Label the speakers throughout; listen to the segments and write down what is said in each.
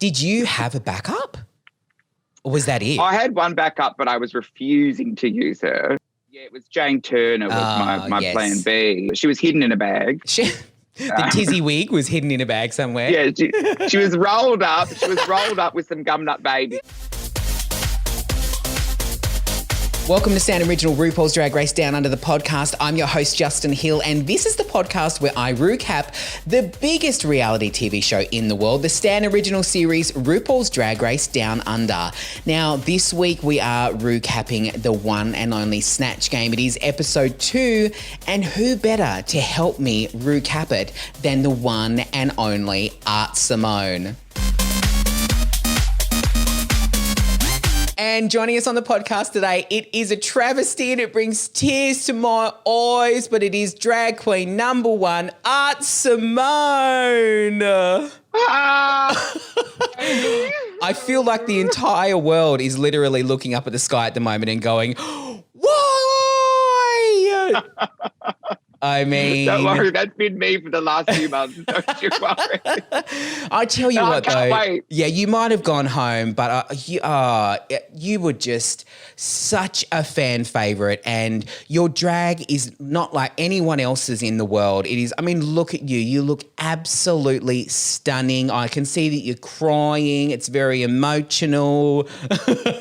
Speaker 1: Did you have a backup? Or was that it?
Speaker 2: I had one backup, but I was refusing to use her. Yeah, it was Jane Turner was my
Speaker 1: yes.
Speaker 2: plan B. She was hidden in a bag.
Speaker 1: The tizzy wig was hidden in a bag somewhere.
Speaker 2: Yeah, she was rolled up. She was rolled up with some gumnut baby.
Speaker 1: Welcome to Sound Original RuPaul's Drag Race Down Under the podcast. I'm your host, Justin Hill, and this is the podcast where I recap the biggest reality TV show in the world, the Stan Original series RuPaul's Drag Race Down Under. Now, this week we are recapping the one and only Snatch Game. It is episode 2, and who better to help me recap it than the one and only Art Simone. And joining us on the podcast today, it is a travesty and it brings tears to my eyes, but it is drag queen number 1, Art Simone. I feel like the entire world is literally looking up at the sky at the moment and going, why? I mean...
Speaker 2: Don't worry, that's been me for the last few months. Don't you worry.
Speaker 1: I tell you what, though.
Speaker 2: Wait.
Speaker 1: Yeah, you might have gone home, but you were just such a fan favourite, and your drag is not like anyone else's in the world. It is, I mean, look at you. You look absolutely stunning. I can see that you're crying. It's very emotional.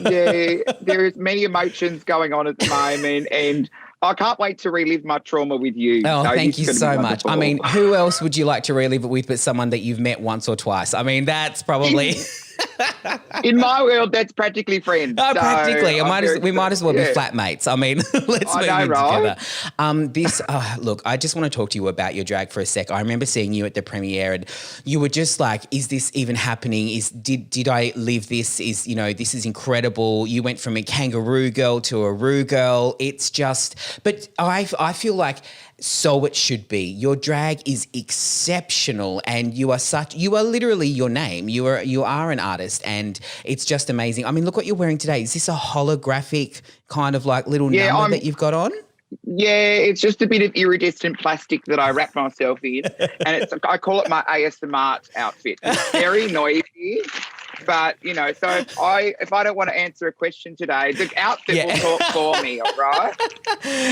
Speaker 2: Yeah, there is many emotions going on at the moment, and I can't wait to relive my trauma with you.
Speaker 1: Oh,
Speaker 2: so
Speaker 1: thank you so much. I mean, who else would you like to relive it with but someone that you've met once or twice? I mean, that's probably...
Speaker 2: In my world, that's practically friends.
Speaker 1: Oh,
Speaker 2: so
Speaker 1: practically. We might as well be flatmates. I mean, let's move in together. Look, I just want to talk to you about your drag for a sec. I remember seeing you at the premiere and you were just like, is this even happening? Did I live this? This is incredible. You went from a kangaroo girl to a Roo girl. It's just, but I feel like so it should be. Your drag is exceptional and you are literally your name. You are an artist and it's just amazing. I mean, look what you're wearing today. Is this a holographic kind of like little number that you've got on?
Speaker 2: Yeah, it's just a bit of iridescent plastic that I wrap myself in and I call it my ASMR outfit. It's very noisy. But, so if I don't want to answer a question today, the outfit will talk for me, all right?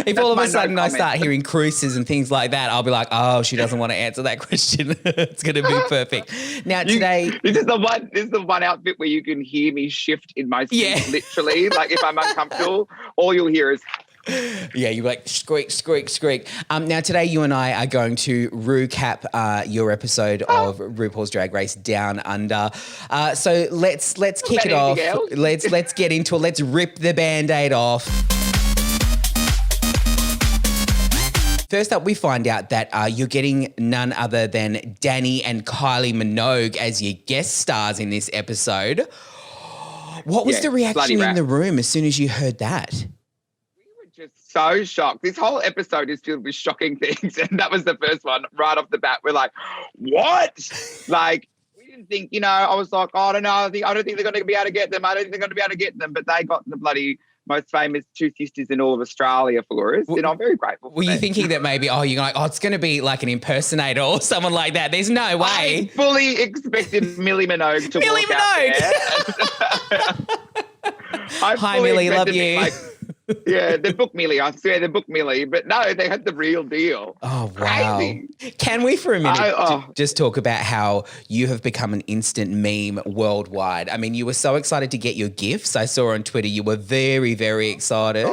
Speaker 1: If all of a sudden I start hearing cruises and things like that, I'll be like, oh, she doesn't want to answer that question. It's going to be perfect. Now, today...
Speaker 2: This is the one outfit where you can hear me shift in my seat, literally. Like, if I'm uncomfortable, all you'll hear is...
Speaker 1: Yeah, you're like squeak, squeak, squeak. Now, today you and I are going to recap your episode of RuPaul's Drag Race Down Under. So let's kick it off. Let's get into it. Let's rip the Band-Aid off. First up, we find out that you're getting none other than Danny and Kylie Minogue as your guest stars in this episode. What was the reaction in the room as soon as you heard that?
Speaker 2: Just so shocked. This whole episode is filled with shocking things, and that was the first one right off the bat. We're like, what? Like, we didn't think, I was like, I don't know. I don't think they're going to be able to get them. I don't think they're going to be able to get them. But they got the bloody most famous two sisters in all of Australia for us, and I'm very grateful for
Speaker 1: Were you thinking that maybe, you're like, it's going to be like an impersonator or someone like that? There's no way.
Speaker 2: I fully expected Millie Minogue to walk out there.
Speaker 1: Hi, Millie, love you.
Speaker 2: Yeah, they booked Millie. I swear they booked Millie. But no, they had the real deal.
Speaker 1: Oh, wow. Crazy. Can we for a minute just talk about how you have become an instant meme worldwide? I mean, you were so excited to get your gifts. I saw on Twitter you were very, very excited.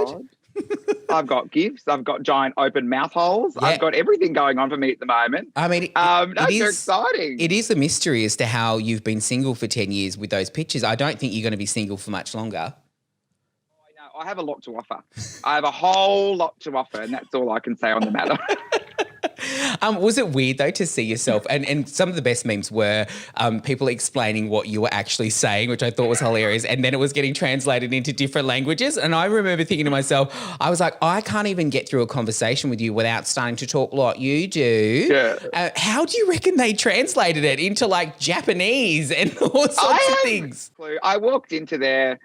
Speaker 2: I've got gifts. I've got giant open mouth holes. Yeah. I've got everything going on for me at the moment.
Speaker 1: I mean,
Speaker 2: it's exciting.
Speaker 1: It is a mystery as to how you've been single for 10 years with those pictures. I don't think you're going to be single for much longer.
Speaker 2: I have a lot to offer. I have a whole lot to offer, and that's all I can say on the matter.
Speaker 1: Was it weird, though, to see yourself? And some of the best memes were people explaining what you were actually saying, which I thought was hilarious, and then it was getting translated into different languages. And I remember thinking to myself, I was like, I can't even get through a conversation with you without starting to talk like you do.
Speaker 2: Yeah.
Speaker 1: How do you reckon they translated it into, like, Japanese and all sorts of things?
Speaker 2: I walked into there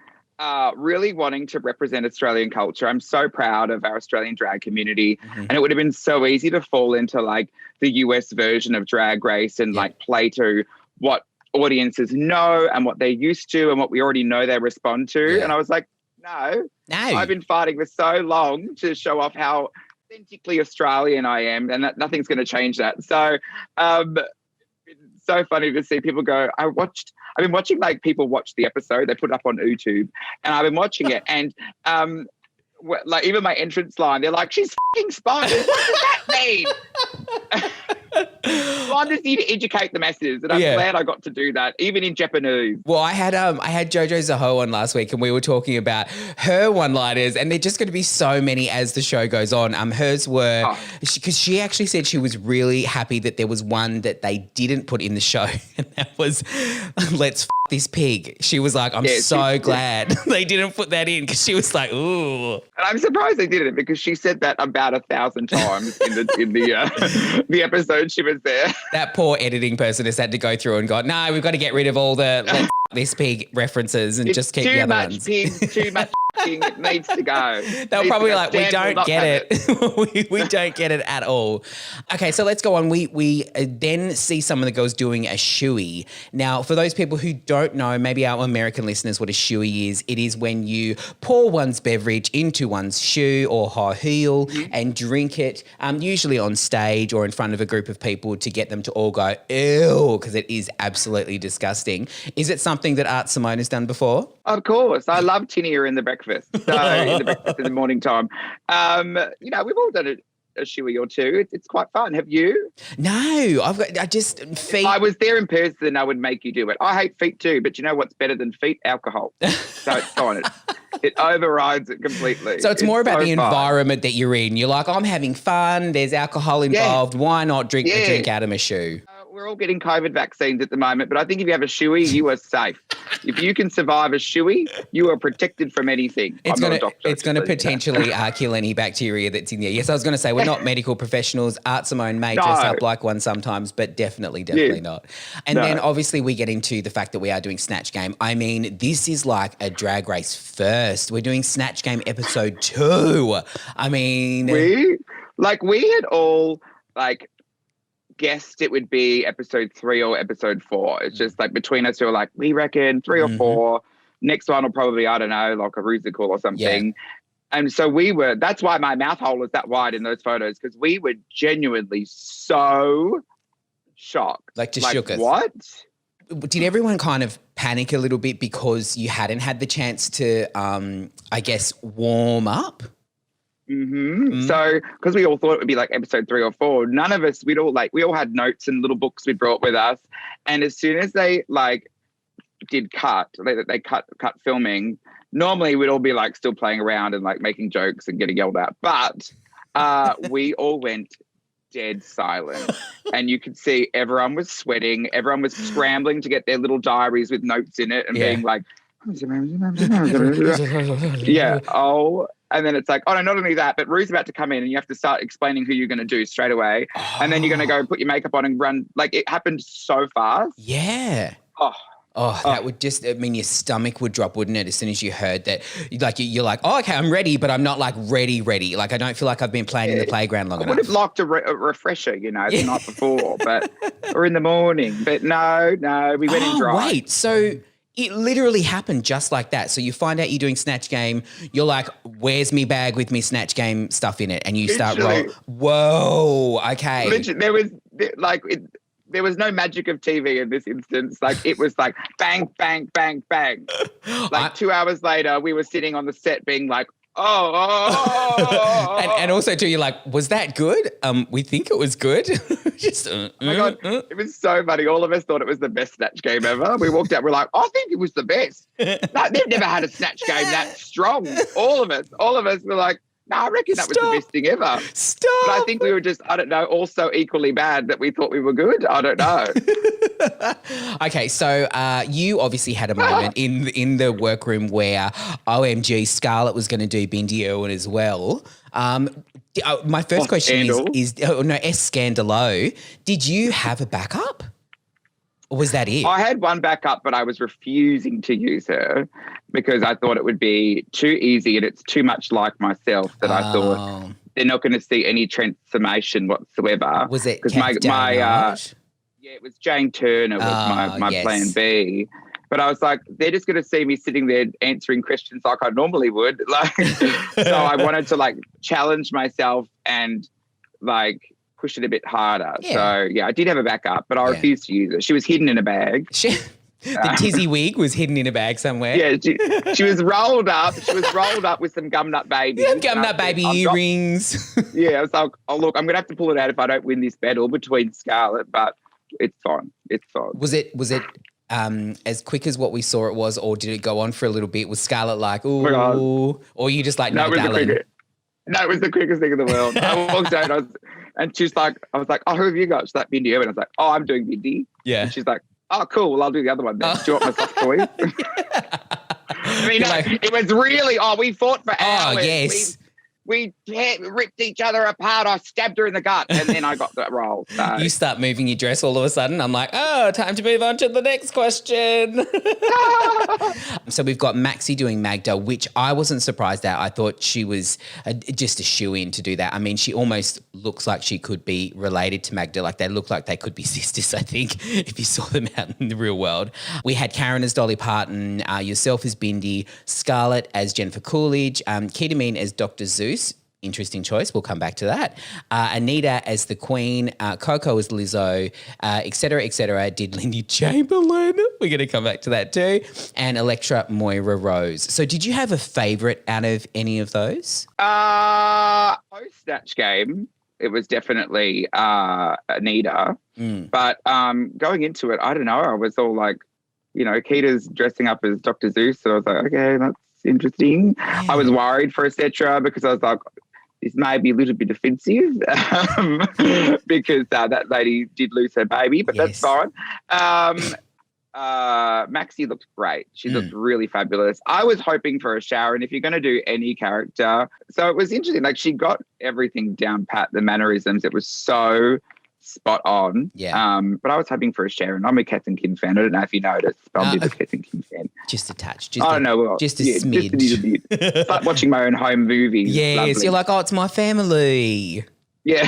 Speaker 2: really wanting to represent Australian culture. I'm so proud of our Australian drag community. And it would have been so easy to fall into like the US version of Drag Race and like play to what audiences know and what they're used to and what we already know they respond to.
Speaker 1: Yeah.
Speaker 2: And I was like, no, I've been fighting for so long to show off how authentically Australian I am, and that nothing's going to change that. So it's so funny to see people go, I've been watching like people watch the episode, they put it up on YouTube, and I've been watching it, and like even my entrance line, they're like, she's fucking spiders. What does that mean? Well, I just need to educate the masses, and I'm glad I got to do that, even in Japanese.
Speaker 1: Well, I had Jojo Zaho on last week, and we were talking about her one-liners, and they're just going to be so many as the show goes on. Hers were because she actually said she was really happy that there was one that they didn't put in the show, and that was "Let's f this pig." She was like, "I'm so glad they didn't put that in," because she was like, "Ooh."
Speaker 2: And I'm surprised they didn't, because she said that about 1,000 times in the episode she was there.
Speaker 1: That poor editing person has had to go through and go, no, we've got to get rid of all the "let's f this pig" references and just keep the other ones.
Speaker 2: Too much pig, it needs to go.
Speaker 1: They're probably like, we don't get it. we don't get it at all. Okay, so let's go on. We then see some of the girls doing a shoey. Now, for those people who don't know, maybe our American listeners, what a shoey is, it is when you pour one's beverage into one's shoe or high heel and drink it, usually on stage or in front of a group of people to get them to all go, ew, because it is absolutely disgusting. Is it something that Art Simone has done before?
Speaker 2: Of course. I love tinea in the breakfast. So in the breakfast in the morning time. We've all done a shoey or two. It's quite fun. Have you?
Speaker 1: No, feet.
Speaker 2: I was there in person. I would make you do it. I hate feet too, but you know what's better than feet? Alcohol. So it's fine. It overrides it completely.
Speaker 1: So it's more about the environment that you're in. You're like, I'm having fun. There's alcohol involved. Why not drink a drink out of my shoe?
Speaker 2: We're all getting COVID vaccines at the moment, but I think if you have a shoey, you are safe. If you can survive a shoey, you are protected from anything.
Speaker 1: It's going to potentially kill any bacteria that's in there. Yes, I was going to say, we're not medical professionals. Art Simone may dress up like one sometimes, but definitely not. And then obviously we get into the fact that we are doing Snatch Game. I mean, this is like a Drag Race first. We're doing Snatch Game episode 2. I mean...
Speaker 2: We had all, guessed it would be episode 3 or episode 4. It's just like between us who are like, we reckon 3 or 4. Next one will probably, I don't know, like a rusical or something. Yeah. And so that's why my mouth hole was that wide in those photos, because we were genuinely so shocked.
Speaker 1: Shook us.
Speaker 2: What?
Speaker 1: Did everyone kind of panic a little bit because you hadn't had the chance to, warm up?
Speaker 2: So, because we all thought it would be like episode 3 or 4, none of us, we all had notes and little books we brought with us. And as soon as they did cut filming, normally we'd all be still playing around and making jokes and getting yelled at. But we all went dead silent, and you could see everyone was sweating. Everyone was scrambling to get their little diaries with notes in it and being like, and then it's like, oh no, not only that, but Rue's about to come in and you have to start explaining who you're going to do straight away. And then you're going to go put your makeup on and run. It happened so fast.
Speaker 1: Yeah. That would just, your stomach would drop, wouldn't it? As soon as you heard that, you're like, oh, okay, I'm ready, but I'm not ready. I don't feel like I've been playing in the playground long enough.
Speaker 2: I would have locked a refresher, the night before, or in the morning. But no, we went in dry.
Speaker 1: Wait, so it literally happened just like that. So you find out you're doing Snatch Game. You're like, where's me bag with me Snatch Game stuff in it? And you start rolling. Whoa, okay.
Speaker 2: Literally, there was no magic of TV in this instance. It was bang, bang, bang, bang. 2 hours later, we were sitting on the set being like,
Speaker 1: and also too, you're like, was that good? We think it was good.
Speaker 2: Oh my God, it was so funny. All of us thought it was the best Snatch Game ever. We walked out, we're like, I think it was the best. They've never had a Snatch Game that strong. All of us were like, no, I reckon that was the best thing ever.
Speaker 1: Stop.
Speaker 2: But I think we were just, I don't know, also equally bad that we thought we were good. I don't know.
Speaker 1: Okay, so you obviously had a moment in the workroom where OMG Scarlett was going to do Bindi Irwin as well. My first question is Scandalo. Did you have a backup? Or was that it?
Speaker 2: I had one backup, but I was refusing to use her because I thought it would be too easy and it's too much like myself that I thought they're not going to see any transformation whatsoever.
Speaker 1: Was it Kath Darnage?
Speaker 2: Yeah, it was Jane Turner was my plan B. But I was like, they're just going to see me sitting there answering questions like I normally would. Like, so I wanted to like challenge myself and like push it a bit harder. Yeah. So yeah, I did have a backup, but I refused to use it. She was hidden in a bag.
Speaker 1: The tizzy wig was hidden in a bag somewhere.
Speaker 2: Yeah, she was rolled up. She was rolled up with some gumnut babies.
Speaker 1: Gumnut baby earrings.
Speaker 2: Yeah, I was like, oh, look, I'm going to have to pull it out if I don't win this battle between Scarlett, but it's fine. It's fine.
Speaker 1: Was it as quick as what we saw it was, or did it go on for a little bit? Was Scarlett like, ooh, or you just like, no, darling?
Speaker 2: No, it was the quickest thing in the world. I walked out and she's like, I was like, oh, who have you got? She's like, Bindi. And I was like, oh, I'm doing Bindi. Yeah. And she's like, oh, cool. Well, I'll do the other one then. Do you want my soft toy? I mean, it was really, we fought for hours.
Speaker 1: Oh, yes.
Speaker 2: We ripped each other apart. I stabbed her in the gut and then I got that role. So.
Speaker 1: You start moving your dress all of a sudden. I'm like, time to move on to the next question. So we've got Maxi doing Magda, which I wasn't surprised at. I thought she was just a shoe-in to do that. I mean, she almost looks like she could be related to Magda. Like they look like they could be sisters, I think, if you saw them out in the real world. We had Karen as Dolly Parton, yourself as Bindi, Scarlett as Jennifer Coolidge, Ketamine as Dr. Zeus. Interesting choice. We'll come back to that. Anita as the Queen, Coco as Lizzo, et cetera, did Lindy Chamberlain. We're going to come back to that too. And Electra Moira Rose. So did you have a favourite out of any of those?
Speaker 2: Post-Snatch Game, it was definitely Anita. But going into it, I don't know. I was all like, Keita's dressing up as Dr. Zeus. So I was like, okay, that's interesting. Yeah. I was worried for etc. because I was like, this may be a little bit offensive because that lady did lose her baby, but that's fine. Maxi looked great. She looked really fabulous. I was hoping for a shower, and if you're going to do any character, so it was interesting. Like she got everything down pat, the mannerisms. It was so spot on. Yeah. But I was hoping for a Sharon. I'm a Kath and Kim fan. I don't know if you noticed, but I'm a Kath and Kim fan.
Speaker 1: Just a touch.
Speaker 2: Just I don't know. Well,
Speaker 1: just a smidge.
Speaker 2: Just a bit. It's like watching my own home movie.
Speaker 1: Yes, you're like, it's my family.
Speaker 2: Yeah.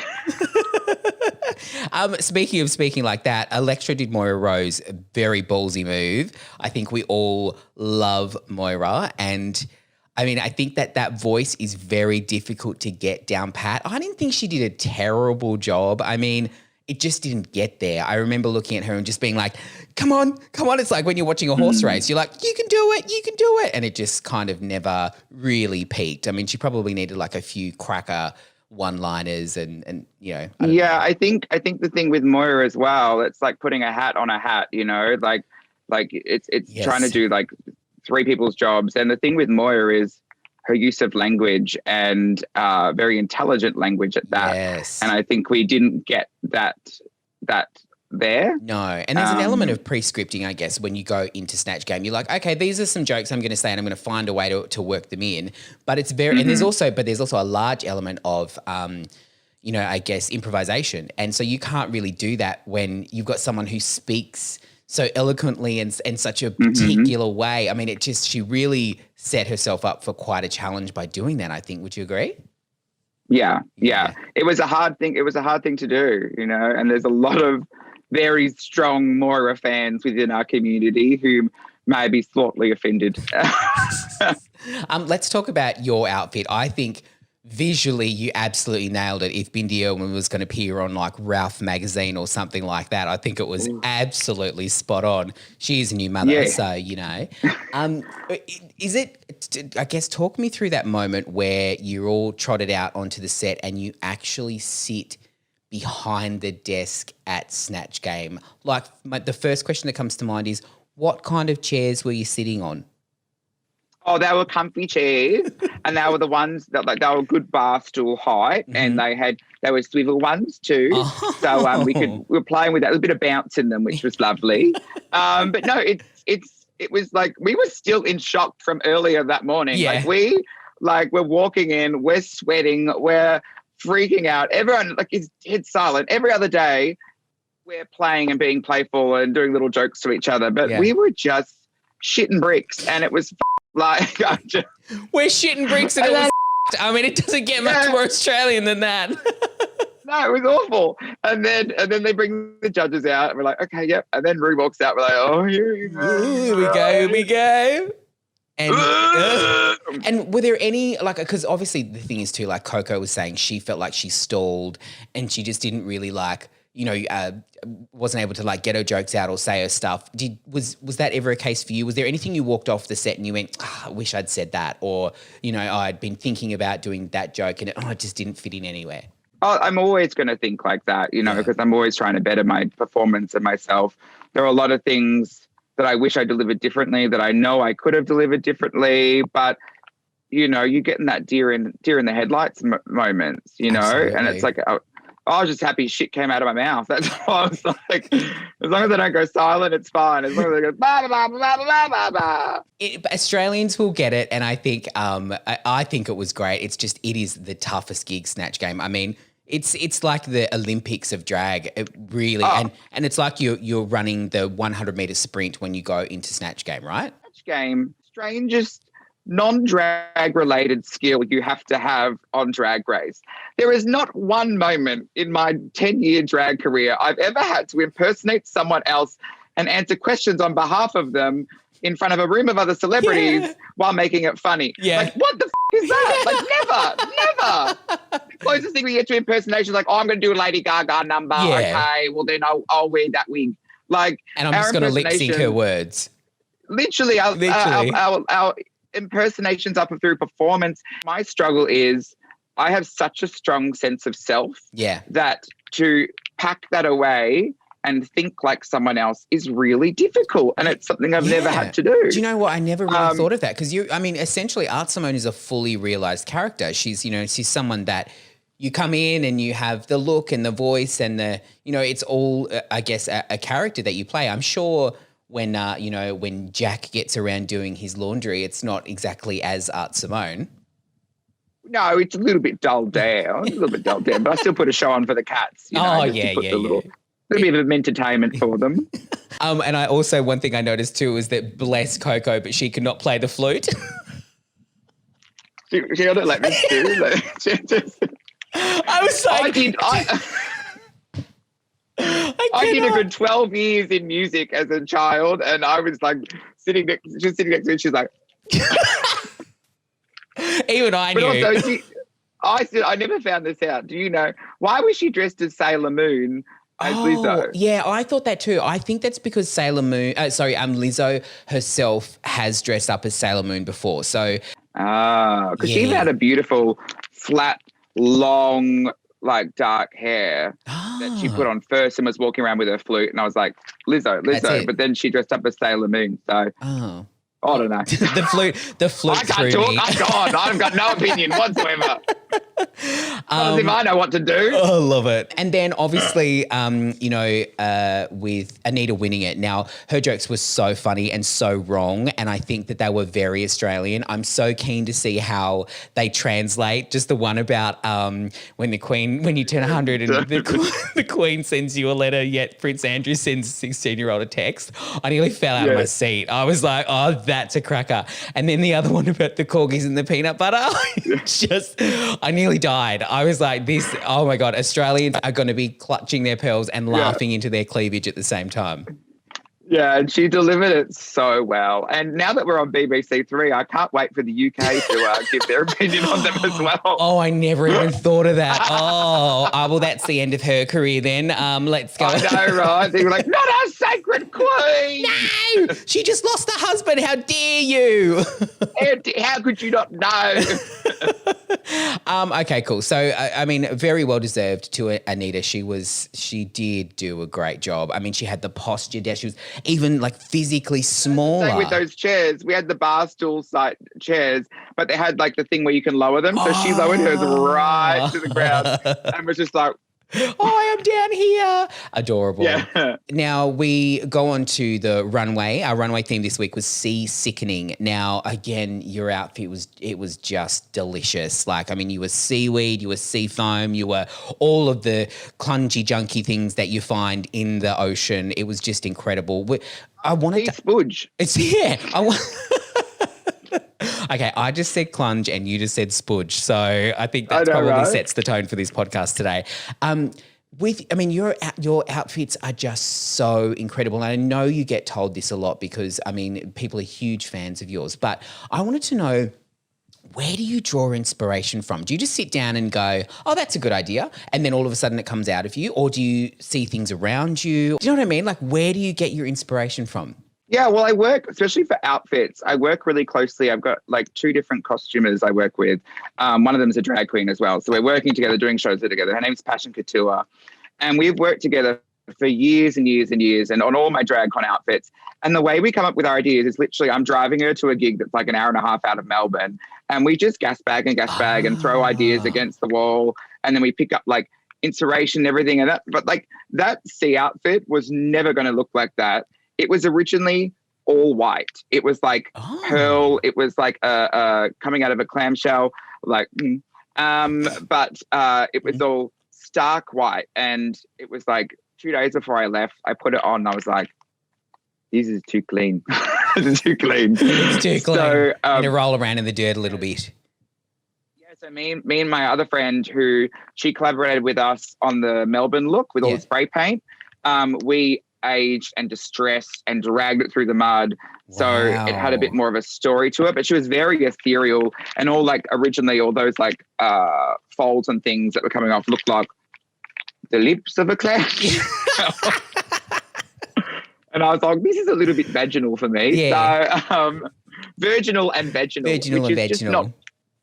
Speaker 1: Speaking like that, Electra did Moira Rose, a very ballsy move. I think we all love Moira, and I mean, I think that voice is very difficult to get down pat. I didn't think she did a terrible job. I mean, it just didn't get there. I remember looking at her and just being like, come on. It's like when you're watching a horse race, you're like, you can do it. And it just kind of never really peaked. I mean, she probably needed like a few cracker one-liners and
Speaker 2: I think the thing with Moira as well, it's like putting a hat on a hat, like it's trying to do like three people's jobs. And the thing with Moira is her use of language and very intelligent language at that. Yes. And I think we didn't get that there.
Speaker 1: No. And there's an element of pre-scripting, I guess, when you go into Snatch Game. You're like, okay, these are some jokes I'm going to say and I'm going to find a way to work them in. But it's very and there's also a large element of I guess improvisation. And so you can't really do that when you've got someone who speaks so eloquently and in such a particular way. I mean, she really set herself up for quite a challenge by doing that, I think. Would you agree?
Speaker 2: Yeah. It was a hard thing. It was a hard thing to do, and there's a lot of very strong Moira fans within our community who may be slightly offended.
Speaker 1: Let's talk about your outfit. I think visually you absolutely nailed it. If Bindi Irwin was going to appear on like Ralph magazine or something like that, I think it was absolutely spot on. She is a new mother, so is it, I guess, talk me through that moment where you're all trotted out onto the set and you actually sit behind the desk at Snatch Game. Like the first question that comes to mind is, what kind of chairs were you sitting on?
Speaker 2: Oh, they were comfy chairs, and they were the ones that they were good bar stool height, and they were swivel ones too. Oh. So we were playing with that. There was a bit of bounce in them, which was lovely. But no, it was like we were still in shock from earlier that morning. Yeah. We're walking in, we're sweating, we're freaking out. Everyone is dead silent. Every other day, we're playing and being playful and doing little jokes to each other, but we were just shitting bricks, and it was.
Speaker 1: We're shitting bricks and it was I mean, it doesn't get much more Australian than that.
Speaker 2: No, it was awful. And then they bring the judges out and we're like, okay, yep. And then Rue walks out. We're like, oh, here we go.
Speaker 1: Here we go. And were there any, like, because obviously the thing is too, like Coco was saying, she felt like she stalled and she just didn't really like, wasn't able to like get her jokes out or say her stuff. Was that ever a case for you? Was there anything you walked off the set and you went, I wish I'd said that, or I'd been thinking about doing that joke and it just didn't fit in anywhere?
Speaker 2: Oh, I'm always going to think like that, because I'm always trying to better my performance and myself. There are a lot of things that I wish I delivered differently, that I know I could have delivered differently, but you get in that deer in the headlights moments,
Speaker 1: Absolutely.
Speaker 2: and it's like. I was just happy shit came out of my mouth. That's why I was like, as long as I don't go silent, it's fine. As long as I go, bah, bah, bah, bah, bah, bah, bah.
Speaker 1: Australians will get it. And I think I think it was great. It's just, it is the toughest gig, Snatch Game. I mean, it's like the Olympics of drag, really. And it's like you're running the 100-meter sprint when you go into Snatch Game, right?
Speaker 2: Snatch Game, strangest non-drag related skill you have to have on Drag Race. There is not one moment in my 10-year drag career I've ever had to impersonate someone else and answer questions on behalf of them in front of a room of other celebrities while making it funny.
Speaker 1: Yeah.
Speaker 2: Like, what the is that? Like, never. The closest thing we get to impersonation is like, I'm going to do a Lady Gaga number.
Speaker 1: Yeah.
Speaker 2: Okay, well then I'll wear that wig. Like,
Speaker 1: and I'm just going to lip sync her words.
Speaker 2: Literally, our impersonations up through performance. My struggle is I have such a strong sense of self that to pack that away and think like someone else is really difficult, and it's something I've never had to do.
Speaker 1: Do you know what? I never really thought of that, because essentially Art Simone is a fully realised character. She's she's someone that you come in and you have the look and the voice and the it's all I guess a character that you play. I'm sure when when Jack gets around doing his laundry, it's not exactly as Art Simone.
Speaker 2: No, it's a little bit dulled down, but I still put a show on for the cats. A little bit of entertainment for them.
Speaker 1: And I also, one thing I noticed too was that bless Coco, but she could not play the flute.
Speaker 2: She didn't let me do.
Speaker 1: I was like,
Speaker 2: I did a good 12 years in music as a child, and I was like sitting next to me, and she's like,
Speaker 1: even I knew.
Speaker 2: But also, I never found this out. Do you know why was she dressed as Sailor Moon as Lizzo?
Speaker 1: Yeah, I thought that too. I think that's because Lizzo herself has dressed up as Sailor Moon before. So,
Speaker 2: because she had a beautiful, flat, long, like dark hair that she put on first and was walking around with her flute, and I was like, Lizzo. But then she dressed up as Sailor Moon. So, I don't know.
Speaker 1: the flute.
Speaker 2: I can't talk. I'm gone. I've got no opinion whatsoever. As if I know what to do.
Speaker 1: I love it. And then obviously, with Anita winning it. Now, her jokes were so funny and so wrong, and I think that they were very Australian. I'm so keen to see how they translate. Just the one about when you turn 100 and the Queen sends you a letter, yet Prince Andrew sends a 16-year-old a text. I nearly fell out of my seat. I was like, oh, that's a cracker. And then the other one about the corgis and the peanut butter. I nearly died. I was like, oh my God, Australians are going to be clutching their pearls and laughing into their cleavage at the same time.
Speaker 2: Yeah, and she delivered it so well. And now that we're on BBC Three, I can't wait for the UK to give their opinion on them as well.
Speaker 1: Oh, I never even thought of that. Well, that's the end of her career then. Let's go.
Speaker 2: I know, right? They were like, not our sacred queen.
Speaker 1: No, she just lost her husband. How dare you?
Speaker 2: How could you not know?
Speaker 1: Okay, cool. So, very well deserved to Anita. She did do a great job. I mean, she had the posture there. She was even like physically smaller.
Speaker 2: Same with those chairs. We had the bar stool site chairs, but they had like the thing where you can lower them. So she lowered hers right to the ground and was just like,
Speaker 1: I am down here. Adorable.
Speaker 2: Yeah.
Speaker 1: Now we go on to the runway. Our runway theme this week was sea sickening. Now, again, your outfit was just delicious. You were seaweed, you were sea foam, you were all of the clungy, junky things that you find in the ocean. It was just incredible. I wanted
Speaker 2: spudge.
Speaker 1: Okay, I just said clunge and you just said spudge. So I think that probably sets the tone for this podcast today. Your outfits are just so incredible. And I know you get told this a lot because, people are huge fans of yours. But I wanted to know, where do you draw inspiration from? Do you just sit down and go, oh, that's a good idea, and then all of a sudden it comes out of you? Or do you see things around you? Do you know what I mean? Like, where do you get your inspiration from?
Speaker 2: Yeah, well, I work, especially for outfits, I work really closely. I've got like 2 different costumers I work with. One of them is a drag queen as well. So we're working together, doing shows together. Her name's Passion Couture. And we've worked together for years and years and years, and on all my drag con outfits. And the way we come up with our ideas is literally I'm driving her to a gig that's like an hour and a half out of Melbourne, and we just gas bag and throw ideas against the wall, and then we pick up like inspiration and everything. And that sea outfit was never going to look like that. It was originally all white. It was like pearl. It was like coming out of a clamshell, but it was all stark white. And it was like 2 days before I left, I put it on and I was like, this is too clean. This is too clean.
Speaker 1: It's too clean. So, to roll around in the dirt a little bit.
Speaker 2: Yeah, so me and my other friend who she collaborated with us on the Melbourne look with all the spray paint, we aged and distressed and dragged it through the mud. So it had a bit more of a story to it, but she was very ethereal, and all like originally all those like folds and things that were coming off looked like the lips of a clown. And I was like, this is a little bit vaginal for me. Yeah. So virginal and vaginal.
Speaker 1: Vaginal and vaginal.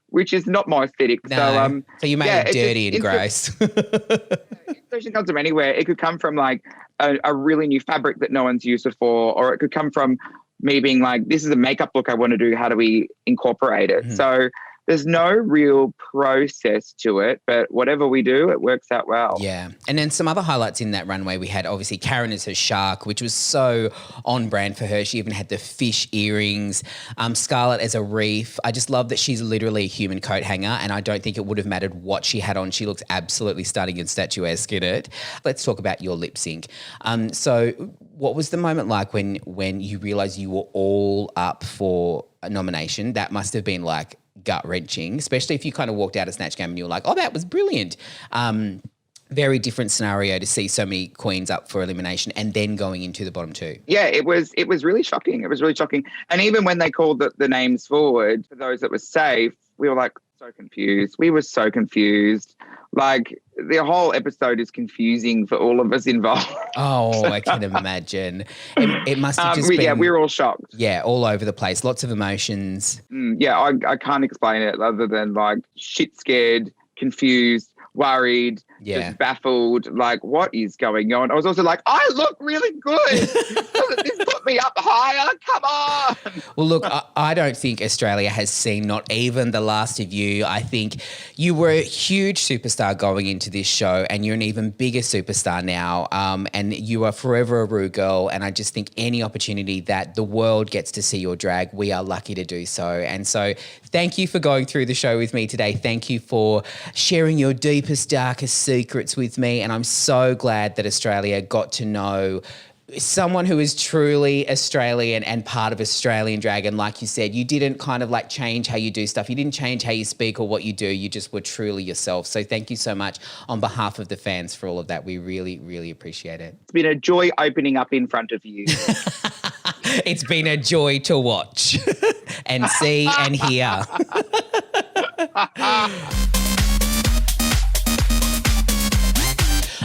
Speaker 2: Which is not my aesthetic.
Speaker 1: No. So you made it dirty and gross.
Speaker 2: Inspiration comes from anywhere. It could come from like a really new fabric that no one's used before, or it could come from me being like, this is a makeup look I want to do. How do we incorporate it? Mm-hmm. So there's no real process to it, but whatever we do, it works out well.
Speaker 1: Yeah. And then some other highlights in that runway, we had obviously Karen as her shark, which was so on brand for her. She even had the fish earrings, Scarlett as a reef. I just love that she's literally a human coat hanger, and I don't think it would have mattered what she had on. She looks absolutely stunning and statuesque in it. Let's talk about your lip sync. So what was the moment like when you realised you were all up for a nomination? That must have been like gut-wrenching, especially if you kind of walked out of Snatch Game and you were like, oh, that was brilliant. Very different scenario to see so many queens up for elimination and then going into the bottom 2.
Speaker 2: Yeah, it was really shocking. It was really shocking. And even when they called the names forward for those that were safe, we were like so confused. We were so confused. Like the whole episode is confusing for all of us involved.
Speaker 1: Oh, I can imagine. It must have just been...
Speaker 2: Yeah, we were all shocked.
Speaker 1: Yeah, all over the place. Lots of emotions.
Speaker 2: I can't explain it other than like shit scared, confused, worried, just baffled, like what is going on? I was also like, I look really good. Doesn't this put me up higher? Come on.
Speaker 1: Well, look, I don't think Australia has seen not even the last of you. I think you were a huge superstar going into this show, and you're an even bigger superstar now, and you are forever a Ru girl, and I just think any opportunity that the world gets to see your drag, we are lucky to do so. And so thank you for going through the show with me today. Thank you for sharing your deepest, darkest secrets with me, and I'm so glad that Australia got to know someone who is truly Australian and part of Australian drag. And like you said, you didn't kind of like change how you do stuff. You didn't change how you speak or what you do. You just were truly yourself. So thank you so much on behalf of the fans for all of that. We really, really appreciate it.
Speaker 2: It's been a joy opening up in front of you.
Speaker 1: It's been a joy to watch and see and hear.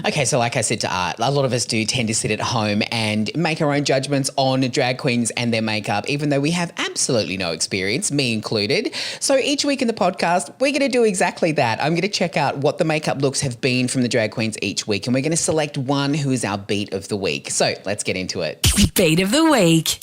Speaker 1: Okay, so like I said to Art, a lot of us do tend to sit at home and make our own judgments on drag queens and their makeup, even though we have absolutely no experience, me included. So each week in the podcast, we're going to do exactly that. I'm going to check out what the makeup looks have been from the drag queens each week, and we're going to select one who is our beat of the week. So let's get into it.
Speaker 3: Beat of the week.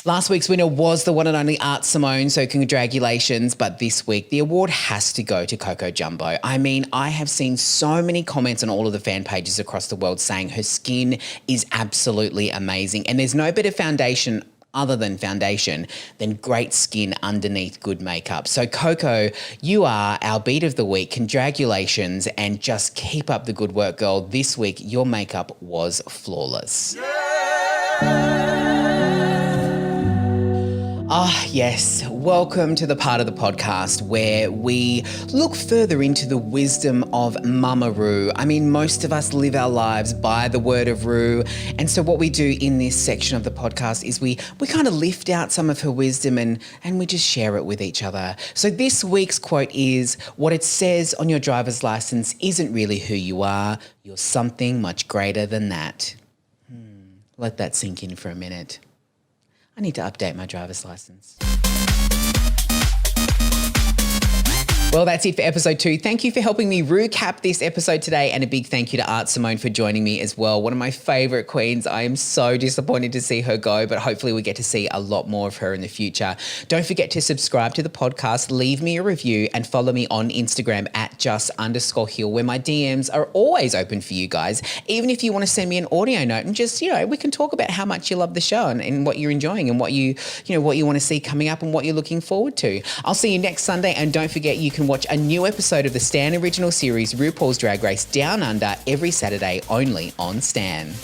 Speaker 1: Last week's winner was the one and only Art Simone, so congratulations. But this week, the award has to go to Coco Jumbo. I mean, I have seen so many comments on all of the fan pages across the world saying her skin is absolutely amazing. And there's no better foundation other than foundation than great skin underneath good makeup. So Coco, you are our beat of the week. Congratulations, and just keep up the good work, girl. This week, your makeup was flawless. Ah, yes. Welcome to the part of the podcast where we look further into the wisdom of Mama Ru. I mean, most of us live our lives by the word of Ru. And so what we do in this section of the podcast is we kind of lift out some of her wisdom and we just share it with each other. So this week's quote is, what it says on your driver's license isn't really who you are. You're something much greater than that. Let that sink in for a minute. I need to update my driver's license. Well, that's it for episode 2. Thank you for helping me recap this episode today, and a big thank you to Art Simone for joining me as well. One of my favourite queens. I am so disappointed to see her go, but hopefully we get to see a lot more of her in the future. Don't forget to subscribe to the podcast, leave me a review, and follow me on Instagram at @just_heal, where my DMs are always open for you guys. Even if you want to send me an audio note and just, we can talk about how much you love the show and what you're enjoying and what you want to see coming up and what you're looking forward to. I'll see you next Sunday, and don't forget you can watch a new episode of the Stan original series RuPaul's Drag Race Down Under every Saturday only on Stan.